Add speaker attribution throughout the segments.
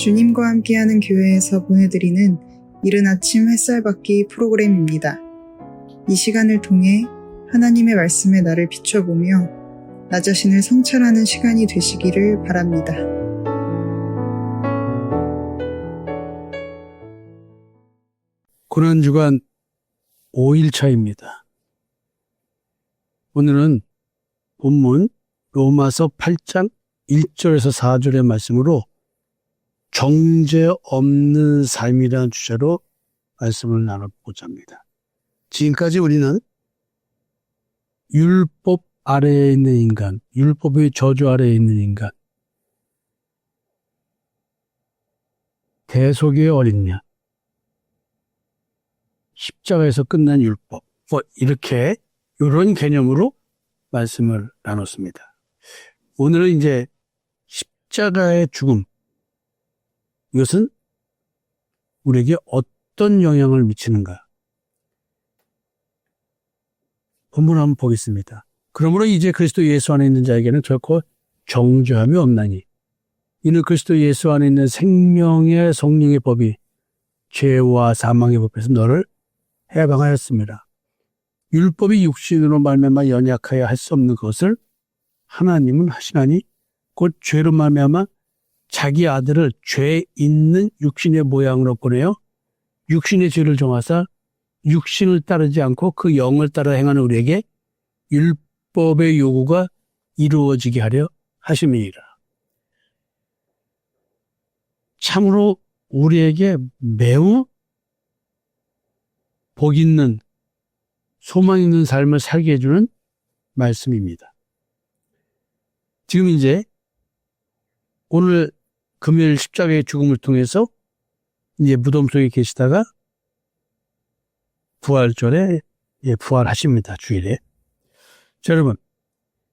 Speaker 1: 주님과 함께하는 교회에서 보내드리는 이른 아침 햇살 받기 프로그램입니다. 이 시간을 통해 하나님의 말씀에 나를 비춰보며 나 자신을 성찰하는 시간이 되시기를 바랍니다.
Speaker 2: 고난주간 5일차입니다. 오늘은 본문 로마서 8장 1절에서 4절의 말씀으로 정죄 없는 삶이라는 주제로 말씀을 나눠보고자 합니다. 지금까지 우리는 율법 아래에 있는 인간, 율법의 저주 아래에 있는 인간, 대속의 어린 양, 십자가에서 끝난 율법, 이렇게 이런 개념으로 말씀을 나눴습니다. 오늘은 이제 십자가의 죽음, 이것은 우리에게 어떤 영향을 미치는가? 본문 한번 보겠습니다. 그러므로 이제 그리스도 예수 안에 있는 자에게는 결코 정죄함이 없나니 이는 그리스도 예수 안에 있는 생명의 성령의 법이 죄와 사망의 법에서 너를 해방하였습니다. 율법이 육신으로 말미암아 연약하여 할 수 없는 것을 하나님은 하시나니 곧 죄로 말미암아 자기 아들을 죄 있는 육신의 모양으로 보내어 육신의 죄를 정하사 육신을 따르지 않고 그 영을 따라 행하는 우리에게 율법의 요구가 이루어지게 하려 하심이니라. 참으로 우리에게 매우 복 있는 소망 있는 삶을 살게 해주는 말씀입니다. 지금 이제 오늘 금요일 십자가의 죽음을 통해서 이제 무덤 속에 계시다가 부활절에 부활하십니다. 주일에. 자, 여러분,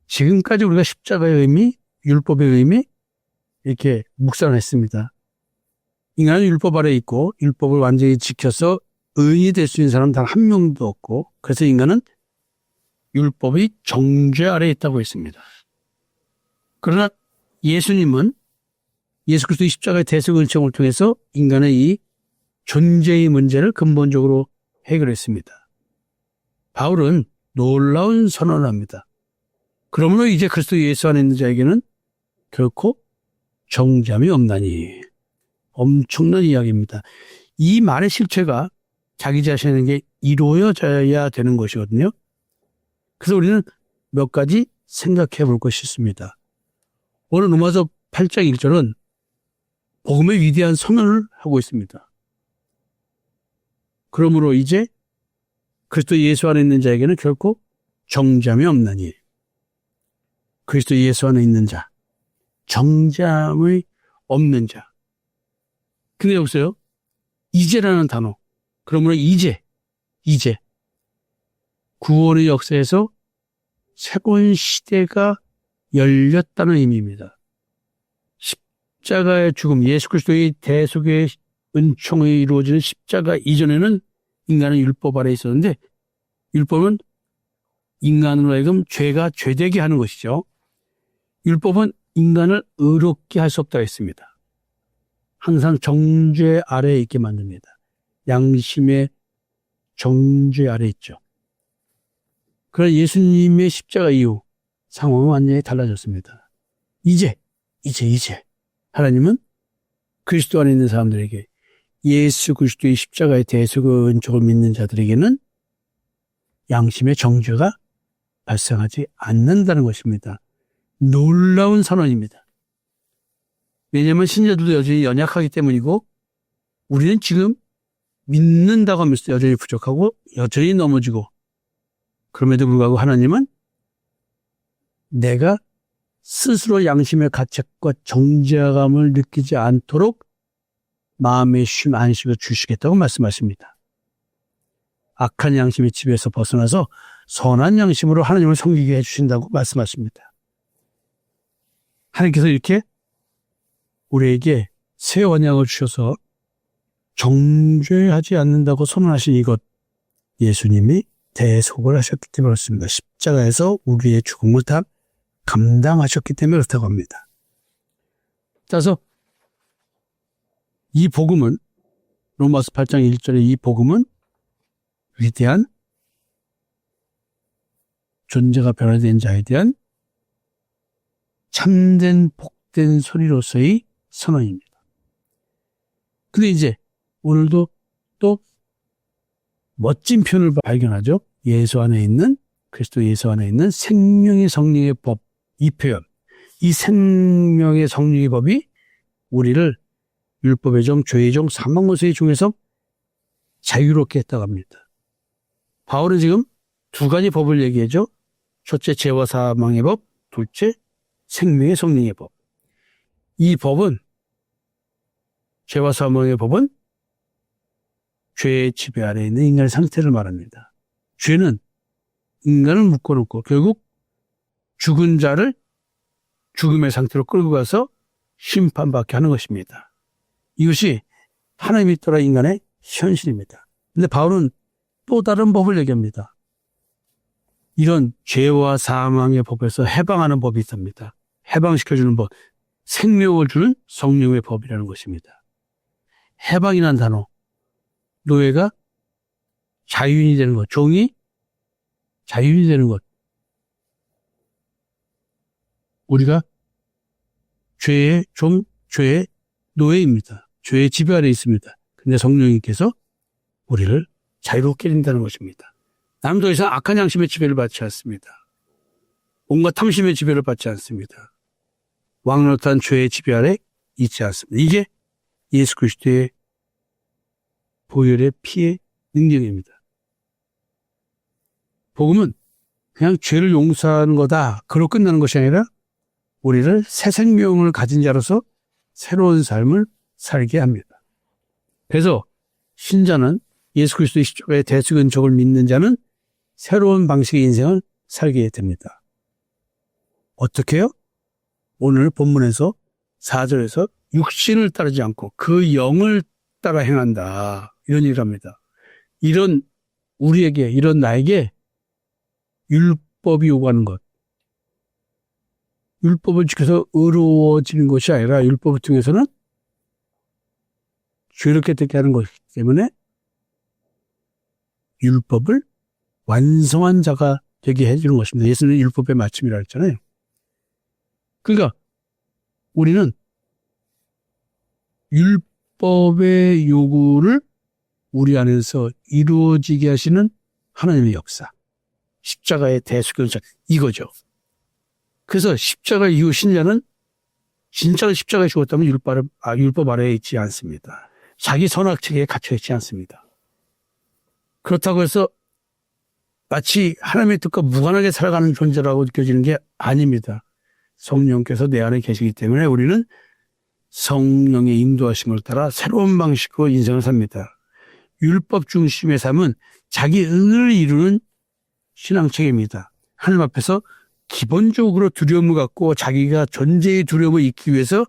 Speaker 2: 지금까지 우리가 십자가의 의미, 율법의 의미 이렇게 묵상을 했습니다. 인간은 율법 아래에 있고 율법을 완전히 지켜서 의인이 될 수 있는 사람은 단 한 명도 없고 그래서 인간은 율법의 정죄 아래에 있다고 했습니다. 그러나 예수님은 예수 그리스도의 십자가의 대속 은총을 통해서 인간의 이 존재의 문제를 근본적으로 해결했습니다. 바울은 놀라운 선언을 합니다. 그러므로 이제 그리스도 예수 안에 있는 자에게는 결코 정죄함이 없나니. 엄청난 이야기입니다. 이 말의 실체가 자기 자신에게 이루어져야 되는 것이거든요. 그래서 우리는 몇 가지 생각해 볼 것이 있습니다. 오늘 로마서 8장 1절은 복음의 위대한 선언을 하고 있습니다. 그러므로 이제 그리스도 예수 안에 있는 자에게는 결코 정죄함이 없나니. 그리스도 예수 안에 있는 자, 정죄함이 없는 자. 근데 여보세요? 이제라는 단어. 그러므로 이제 구원의 역사에서 새로운 시대가 열렸다는 의미입니다. 십자가의 죽음, 예수 그리스도의 대속의 은총이 이루어지는 십자가 이전에는 인간은 율법 아래에 있었는데 율법은 인간으로 하여금 죄가 죄되게 하는 것이죠. 율법은 인간을 의롭게 할 수 없다고 했습니다. 항상 정죄 아래에 있게 만듭니다. 양심의 정죄 아래에 있죠. 그러나 예수님의 십자가 이후 상황은 완전히 달라졌습니다. 이제 하나님은 그리스도 안에 있는 사람들에게 예수 그리스도의 십자가의 대속의 은총을 믿는 자들에게는 양심의 정죄가 발생하지 않는다는 것입니다. 놀라운 선언입니다. 왜냐하면 신자들도 여전히 연약하기 때문이고 우리는 지금 믿는다고 하면서 여전히 부족하고 여전히 넘어지고 그럼에도 불구하고 하나님은 내가 스스로 양심의 가책과 정죄감을 느끼지 않도록 마음의 쉼, 안식을 주시겠다고 말씀하십니다. 악한 양심의 지배에서 벗어나서 선한 양심으로 하나님을 섬기게 해주신다고 말씀하십니다. 하나님께서 이렇게 우리에게 새 언약을 주셔서 정죄하지 않는다고 선언하신 이것, 예수님이 대속을 하셨기 때문에 그렇습니다. 십자가에서 우리의 죽음을 다 감당하셨기 때문에 그렇다고 합니다. 따라서 이 복음은 로마서 8장 1절의 이 복음은 위대한 존재가 변화된 자에 대한 참된 복된 소리로서의 선언입니다. 근데 이제 오늘도 또 멋진 표현을 발견하죠. 예수 안에 있는, 그리스도 예수 안에 있는 생명의 성령의 법, 이 표현. 이 생명의 성령의 법이 우리를 율법의 종, 죄의 종, 사망권세의 종에서 자유롭게 했다고 합니다. 바울은 지금 두 가지 법을 얘기하죠. 첫째, 죄와 사망의 법, 둘째, 생명의 성령의 법. 이 법은, 죄와 사망의 법은 죄의 지배 아래 있는 인간의 상태를 말합니다. 죄는 인간을 묶어놓고 결국 죽은 자를 죽음의 상태로 끌고 가서 심판받게 하는 것입니다. 이것이 하나님이 따라 인간의 현실입니다. 근데 바울은 또 다른 법을 얘기합니다. 이런 죄와 사망의 법에서 해방하는 법이 있습니다. 해방시켜주는 법, 생명을 주는 성령의 법이라는 것입니다. 해방이라는 단어, 노예가 자유인이 되는 것, 종이 자유인이 되는 것. 우리가 죄의 종, 죄의 노예입니다. 죄의 지배 아래 있습니다. 근데 성령님께서 우리를 자유롭게 해준다는 것입니다. 나는 더 이상 악한 양심의 지배를 받지 않습니다. 온갖 탐심의 지배를 받지 않습니다. 왕노릇한 죄의 지배 아래 있지 않습니다. 이게 예수 그리스도의 보혈의 피의 능력입니다. 복음은 그냥 죄를 용서하는 거다, 그로 끝나는 것이 아니라 우리를 새 생명을 가진 자로서 새로운 삶을 살게 합니다. 그래서 신자는 예수 그리스도의 십자가의 대속연적을 믿는 자는 새로운 방식의 인생을 살게 됩니다. 어떻게 해요? 오늘 본문에서 4절에서 육신을 따르지 않고 그 영을 따라 행한다, 이런 얘기를 합니다. 이런 우리에게, 이런 나에게 율법이 요구하는 것, 율법을 지켜서 의로워지는 것이 아니라 율법을 통해서는 죄롭게 되게 하는 것이기 때문에 율법을 완성한 자가 되게 해주는 것입니다. 예수는 율법의 마침이라 했잖아요. 그러니까 우리는 율법의 요구를 우리 안에서 이루어지게 하시는 하나님의 역사, 십자가의 대속연적, 이거죠. 그래서 십자가 이후 신자는 진짜로 십자가에 죽었다면 율법 아래에 있지 않습니다. 자기 선악책에 갇혀 있지 않습니다. 그렇다고 해서 마치 하나님의 뜻과 무관하게 살아가는 존재라고 느껴지는 게 아닙니다. 성령께서 내 안에 계시기 때문에 우리는 성령의 인도하심을 따라 새로운 방식으로 인생을 삽니다. 율법 중심의 삶은 자기 의를 이루는 신앙책입니다. 하나님 앞에서 기본적으로 두려움을 갖고 자기가 존재의 두려움을 잊기 위해서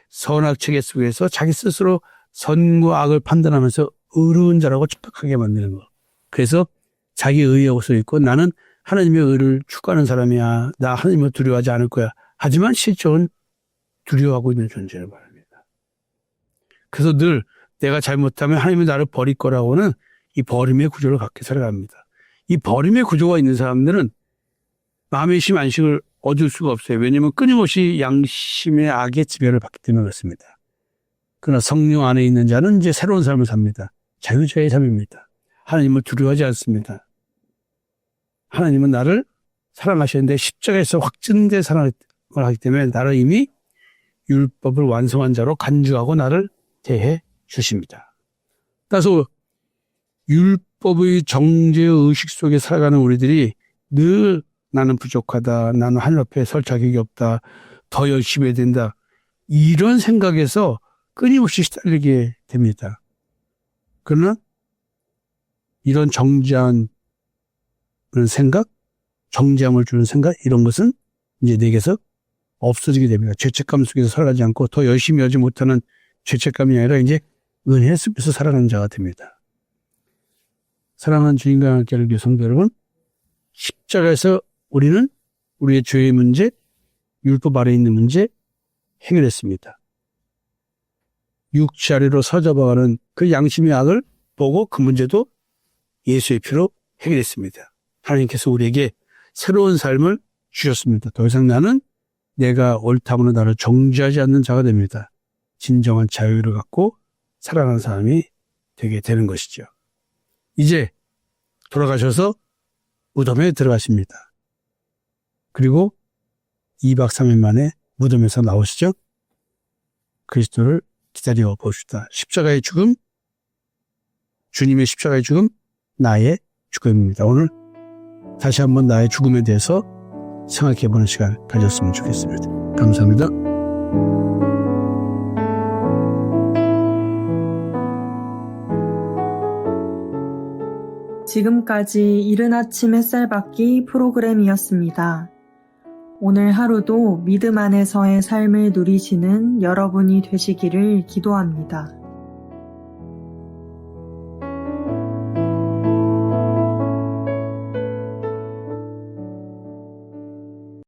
Speaker 2: 선악체계 속에서 자기 스스로 선과 악을 판단하면서 의로운 자라고 착각하게 만드는 것. 그래서 자기 의에 옷을 입고 나는 하나님의 의를 추구하는 사람이야, 나 하나님을 두려워하지 않을 거야, 하지만 실적은 두려워하고 있는 존재를 말합니다. 그래서 늘 내가 잘못하면 하나님이 나를 버릴 거라고는 이 버림의 구조를 갖게 살아갑니다. 이 버림의 구조가 있는 사람들은 마음의 심 안식을 얻을 수가 없어요. 왜냐하면 끊임없이 양심의 악의 지배를 받기 때문에 그렇습니다. 그러나 성령 안에 있는 자는 이제 새로운 삶을 삽니다. 자유자의 삶입니다. 하나님을 두려워하지 않습니다. 하나님은 나를 사랑하셨는데 십자가에서 확증된 사랑을 하기 때문에 나를 이미 율법을 완성한 자로 간주하고 나를 대해 주십니다. 따라서 율법의 정죄의 의식 속에 살아가는 우리들이 늘 나는 부족하다, 나는 하나님 앞에 설 자격이 없다, 더 열심히 해야 된다, 이런 생각에서 끊임없이 시달리게 됩니다. 그러나 이런 정죄한 생각, 정죄함을 주는 생각, 이런 것은 이제 내게서 없어지게 됩니다. 죄책감 속에서 살아가지 않고 더 열심히 하지 못하는 죄책감이 아니라 이제 은혜 속에서 살아가는 자가 됩니다. 사랑하는 주님과 함께 하는 성도 여러분, 십자가에서 우리는 우리의 죄의 문제, 율법 아래에 있는 문제 해결했습니다. 육체 아래로 사잡아가는 그 양심의 악을 보고 그 문제도 예수의 피로 해결했습니다. 하나님께서 우리에게 새로운 삶을 주셨습니다. 더 이상 나는 내가 옳다고는 나를 정죄하지 않는 자가 됩니다. 진정한 자유를 갖고 살아가는 사람이 되게 되는 것이죠. 이제 돌아가셔서 무덤에 들어가십니다. 그리고 2박 3일 만에 무덤에서 나오시죠. 그리스도를 기다려 봅시다. 십자가의 죽음, 주님의 십자가의 죽음, 나의 죽음입니다. 오늘 다시 한번 나의 죽음에 대해서 생각해보는 시간 가졌으면 좋겠습니다. 감사합니다.
Speaker 3: 지금까지 이른 아침 햇살 받기 프로그램이었습니다. 오늘 하루도 믿음 안에서의 삶을 누리시는 여러분이 되시기를 기도합니다.